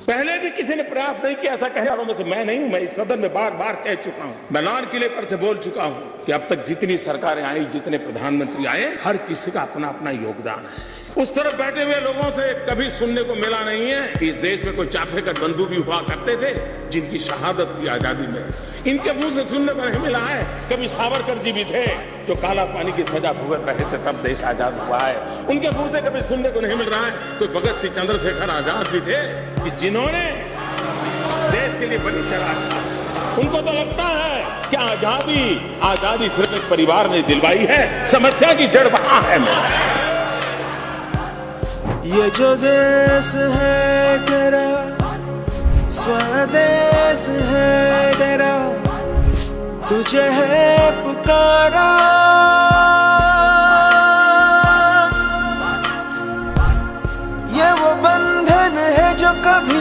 पहले भी किसी ने प्रयास नहीं किया ऐसा कहने वालों में से मैं नहीं हूं। मैं इस सदन में बार बार कह चुका हूं, मैं लाल किले पर से बोल चुका हूं कि अब तक जितनी सरकारें आई, जितने प्रधानमंत्री आए, हर किसी का अपना अपना योगदान है। उस तरफ बैठे हुए लोगों से कभी सुनने को मिला नहीं है कि इस देश में कोई चाफे का बंधु भी हुआ करते थे जिनकी शहादत थी आजादी में। इनके मुंह से सुनने को नहीं मिला है। कभी सावरकर जी भी थे जो काला पानी की सजा भुगत रहे थे, तब देश आजाद हुआ है। उनके मुंह से कभी सुनने को नहीं मिल रहा है। कोई भगत सिंह, चंद्रशेखर आजाद भी थे कि जिन्होंने देश के लिए बलि चढ़ाया। उनको तो लगता है कि आजादी सिर्फ एक परिवार ने दिलवाई है, समस्या की जड़ वहां है। ये जो देश है तेरा, स्वदेश है तेरा, तुझे है पुकारा। ये वो बंधन है जो कभी